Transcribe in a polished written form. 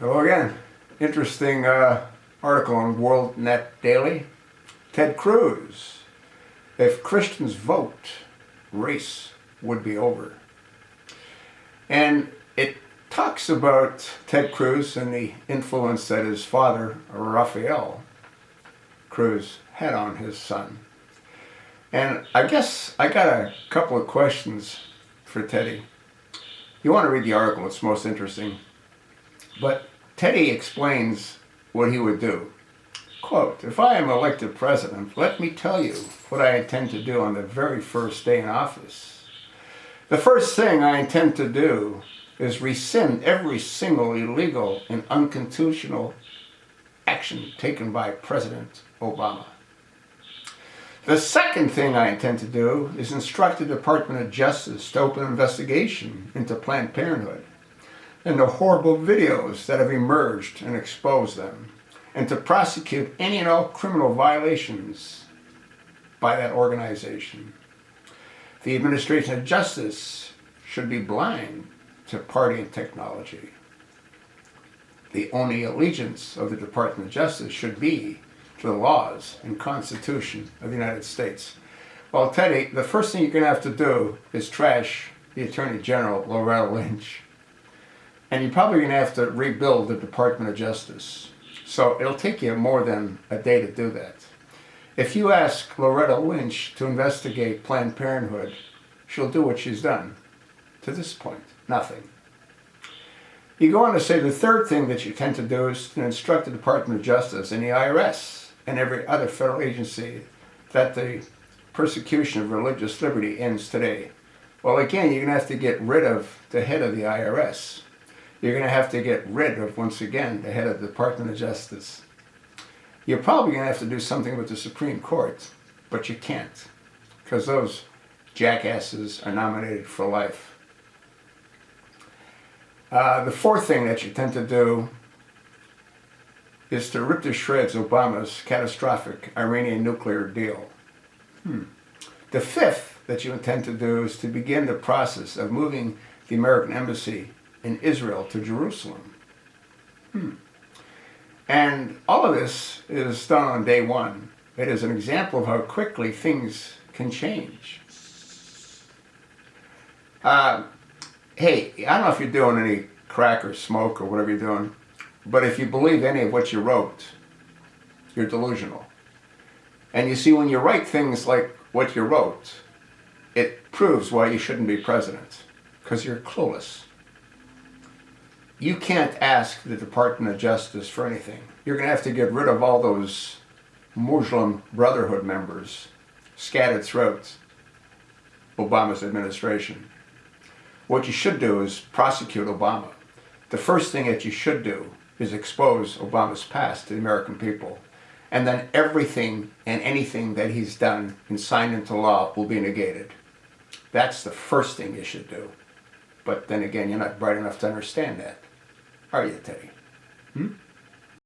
Hello again. Interesting article on World Net Daily. Ted Cruz. If Christians vote, race would be over. And it talks about Ted Cruz and the influence that his father, Rafael Cruz, had on his son. And I guess I got a couple of questions for Teddy. You want to read the article, it's most interesting. But Teddy explains what he would do. Quote, "If I am elected president, let me tell you what I intend to do on the very first day in office. The first thing I intend to do is rescind every single illegal and unconstitutional action taken by President Obama. The second thing I intend to do is instruct the Department of Justice to open an investigation into Planned Parenthood and the horrible videos that have emerged and expose them, and to prosecute any and all criminal violations by that organization. The administration of justice should be blind to party and technology. The only allegiance of the Department of Justice should be to the laws and Constitution of the United States." Well, Teddy, the first thing you're going to have to do is trash the Attorney General, Loretta Lynch. And you're probably going to have to rebuild the Department of Justice. So it'll take you more than a day to do that. If you ask Loretta Lynch to investigate Planned Parenthood, she'll do what she's done to this point, nothing. You go on to say the third thing that you tend to do is to instruct the Department of Justice and the IRS and every other federal agency that the persecution of religious liberty ends today. Well, again, you're going to have to get rid of the head of the IRS. You're going to have to get rid of, once again, the head of the Department of Justice. You're probably going to have to do something with the Supreme Court, but you can't, because those jackasses are nominated for life. The fourth thing that you tend to do is to rip to shreds Obama's catastrophic Iranian nuclear deal. The fifth that you intend to do is to begin the process of moving the American embassy in Israel to Jerusalem. And all of this is done on day one. It is an example of how quickly things can change. Hey, I don't know if you're doing any crack or smoke or whatever you're doing, but if you believe any of what you wrote, you're delusional. And you see, when you write things like what you wrote, it proves why you shouldn't be president, because you're clueless. You can't ask the Department of Justice for anything. You're going to have to get rid of all those Muslim Brotherhood members scattered throughout Obama's administration. What you should do is prosecute Obama. The first thing that you should do is expose Obama's past to the American people. And then everything and anything that he's done and signed into law will be negated. That's the first thing you should do. But then again, you're not bright enough to understand that. Are you, Teddy?